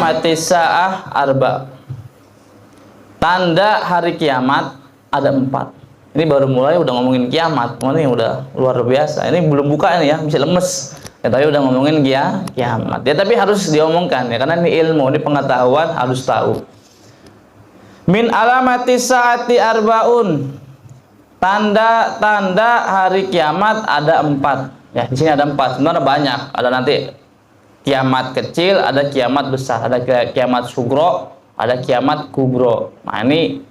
alamatis sa'ah arba. Tanda hari kiamat ada 4. Ini baru mulai udah ngomongin kiamat. Ini udah luar biasa. Ini belum buka ini ya, bisa lemes. Ya, tapi udah ngomongin kiamat. Ya tapi harus diomongkan ya, karena ini ilmu, ini pengetahuan, harus tahu. Min alamatis saati arbaun. Tanda-tanda hari kiamat ada 4. Ya, di sini ada 4. Sebenarnya banyak. Ada nanti kiamat kecil, ada kiamat besar, ada kiamat sugro, ada kiamat kubro. Nah, ini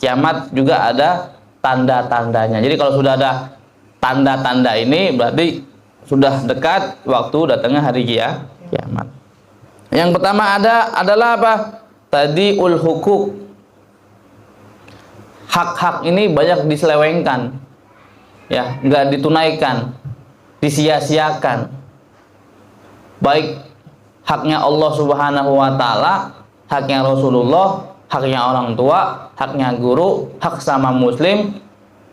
kiamat juga ada tanda-tandanya. Jadi kalau sudah ada tanda-tanda ini berarti sudah dekat waktu datangnya hari kiamat. Yang pertama adalah apa? Tadi hukuk. Hak-hak ini banyak diselewengkan. Ya, enggak ditunaikan, disia-siakan. Baik haknya Allah Subhanahu wa taala, haknya Rasulullah, haknya orang tua, haknya guru, hak sama muslim,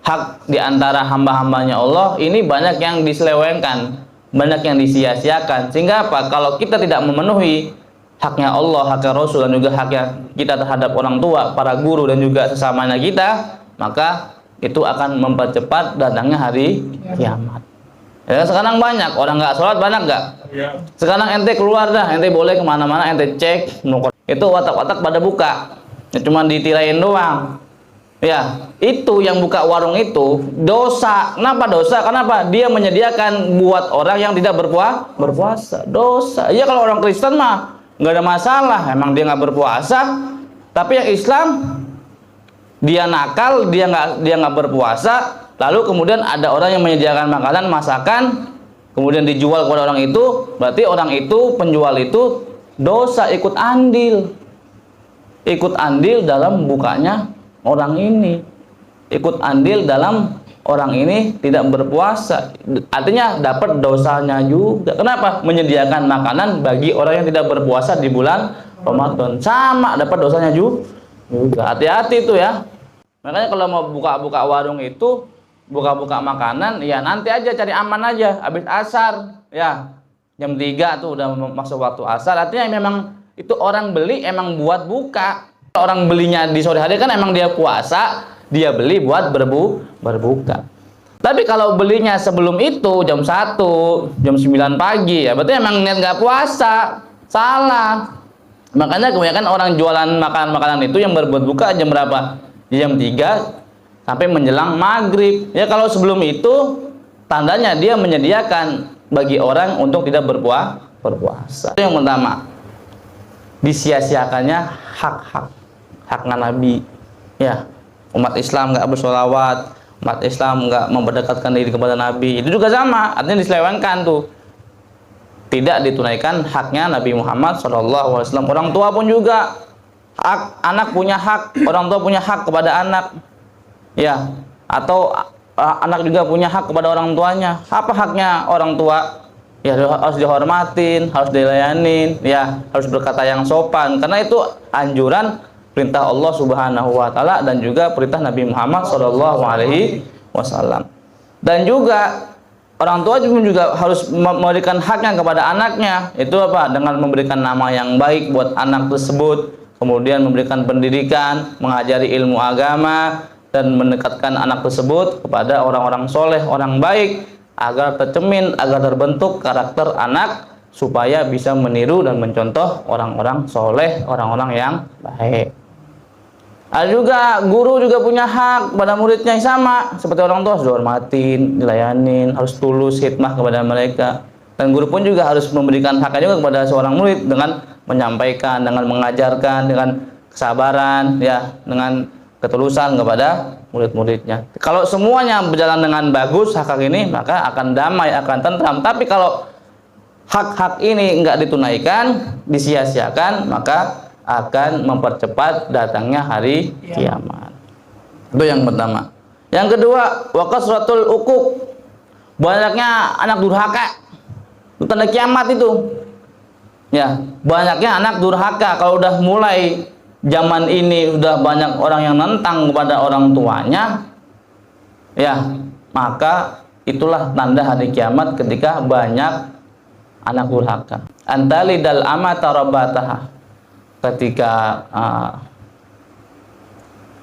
hak diantara hamba-hambanya Allah, ini banyak yang diselewengkan, banyak yang disia-siakan. Sehingga apa? Kalau kita tidak memenuhi haknya Allah, haknya Rasul, dan juga haknya kita terhadap orang tua, para guru, dan juga sesamanya kita, maka itu akan mempercepat datangnya hari kiamat. Ya, sekarang banyak orang nggak sholat, banyak nggak? Ya. Sekarang ente keluar dah, ente boleh kemana-mana, ente cek, itu watak-watak pada buka, ya, cuma ditirain doang. Ya, itu yang buka warung itu dosa. Kenapa dosa? Kenapa? Dia menyediakan buat orang yang tidak berpuasa. Dosa. Iya, kalau orang Kristen mah nggak ada masalah, emang dia nggak berpuasa. Tapi yang Islam, dia nakal, dia nggak berpuasa. Lalu kemudian ada orang yang menyediakan makanan, masakan, kemudian dijual kepada orang itu, berarti orang itu, penjual itu dosa, ikut andil dalam bukanya orang ini, ikut andil dalam orang ini tidak berpuasa, artinya dapat dosanya juga. Kenapa? Menyediakan makanan bagi orang yang tidak berpuasa di bulan Ramadan, sama dapat dosanya juga. Hati-hati itu ya. Makanya kalau mau buka-buka warung itu, buka-buka makanan, ya nanti aja cari aman aja, habis asar, ya jam 3 tuh udah masuk waktu asar. Artinya memang itu orang beli emang buat buka. Orang belinya di sore hari kan emang dia puasa, dia beli buat berbuka. Tapi kalau belinya sebelum itu jam 1, jam 9 pagi, ya berarti emang niat nggak puasa, salah. Makanya kebanyakan orang jualan makanan-makanan itu yang berbuat buka jam berapa? Jam 3 sampai menjelang maghrib. Ya kalau sebelum itu tandanya dia menyediakan bagi orang untuk tidak berpuasa. Itu yang pertama. Disia-siakannya haknya Nabi. Ya, umat Islam nggak bersolawat, umat Islam nggak memperdekatkan diri kepada Nabi. Itu juga sama, artinya diselewengkan tuh. Tidak ditunaikan haknya Nabi Muhammad SAW. Orang tua pun juga, anak punya hak, orang tua punya hak kepada anak. Ya, atau anak juga punya hak kepada orang tuanya. Apa haknya orang tua? Ya harus dihormatin, harus dilayanin, ya harus berkata yang sopan. Karena itu anjuran perintah Allah Subhanahu wa taala dan juga perintah Nabi Muhammad SAW. Dan juga orang tua juga harus memberikan haknya kepada anaknya. Itu apa? Dengan memberikan nama yang baik buat anak tersebut, kemudian memberikan pendidikan, mengajari ilmu agama, dan mendekatkan anak tersebut kepada orang-orang soleh, orang baik, agar tercemin, agar terbentuk karakter anak, supaya bisa meniru dan mencontoh orang-orang soleh, orang-orang yang baik. Ada juga guru juga punya hak pada muridnya yang sama, seperti orang tua harus dihormatin, dilayanin, harus tulus khidmah kepada mereka. Dan guru pun juga harus memberikan haknya juga kepada seorang murid dengan menyampaikan, dengan mengajarkan, dengan kesabaran, ya, dengan ketulusan kepada murid-muridnya. Kalau semuanya berjalan dengan bagus hak-hak ini, maka akan damai, akan tentram. Tapi kalau hak-hak ini enggak ditunaikan, disia-siakan, maka akan mempercepat datangnya hari kiamat. Itu yang pertama. Yang kedua, wa kasratul uquq. Banyaknya anak durhaka. Itu tanda kiamat itu. Ya, banyaknya anak durhaka. Kalau udah mulai zaman ini udah banyak orang yang nentang kepada orang tuanya, ya maka itulah tanda hari kiamat ketika banyak anak durhaka. Antalidal amata rabbataha. ketika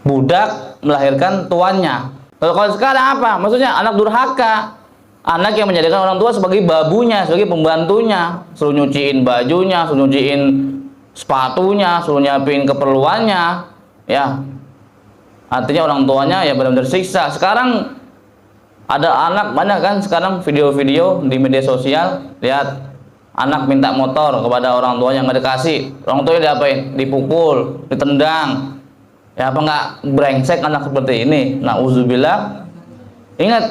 budak melahirkan tuannya. Kalau sekarang apa? Maksudnya anak durhaka, anak yang menjadikan orang tua sebagai babunya, sebagai pembantunya, suruh nyuciin bajunya, suruh nyuciin sepatunya, suruh nyiapin keperluannya, ya. Artinya orang tuanya ya benar-benar siksa. Sekarang ada anak banyak kan sekarang video-video di media sosial, lihat anak minta motor kepada orang tua yang nggak dikasih, orang tuanya diapain? Dipukul, ditendang. Ya apa nggak brengsek anak seperti ini? Nauzubillah. Ingat,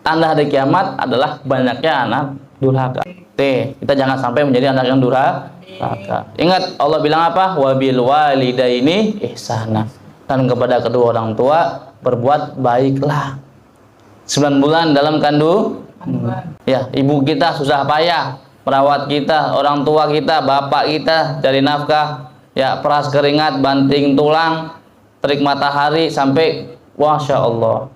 tanda hari kiamat adalah banyaknya anak durhaka. Kita jangan sampai menjadi anak yang durhaka. Ingat Allah bilang apa? Wabil walidaini ihsana. Dan kepada kedua orang tua berbuat baiklah. 9 bulan dalam kandungan. Ya, ibu kita susah payah merawat kita, orang tua kita, bapak kita cari nafkah. Ya, peras keringat, banting tulang, terik matahari sampai Masya Allah.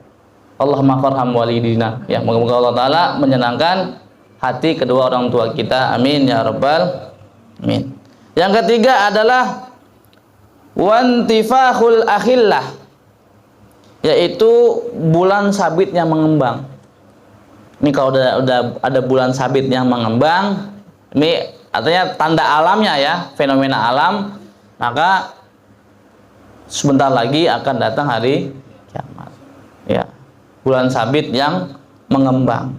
Allahumma farham walidina. Ya, moga-moga Allah Ta'ala menyenangkan hati kedua orang tua kita. Amin ya rabbal amin. Yang ketiga adalah wantifahul akhillah, yaitu bulan sabit yang mengembang. Ini kalau udah ada bulan sabit yang mengembang, ini artinya tanda alamnya ya, fenomena alam. Maka sebentar lagi akan datang hari kiamat. Ya, bulan sabit yang mengembang.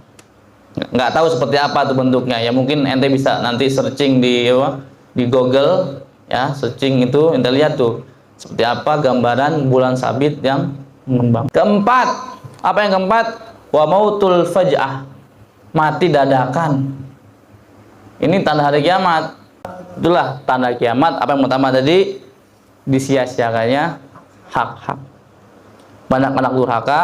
Nggak tahu seperti apa tuh bentuknya. Ya mungkin ente bisa nanti searching di Google, ya searching itu ente lihat tuh seperti apa gambaran bulan sabit yang mengembang. Keempat, apa yang keempat? Wa mautul faj'ah, mati dadakan. Ini tanda hari kiamat. Itulah tanda kiamat. Apa yang pertama tadi? Disia-siakannya hak-hak. Banyak anak durhaka,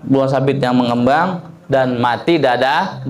bulan sabit yang mengembang, dan mati dada.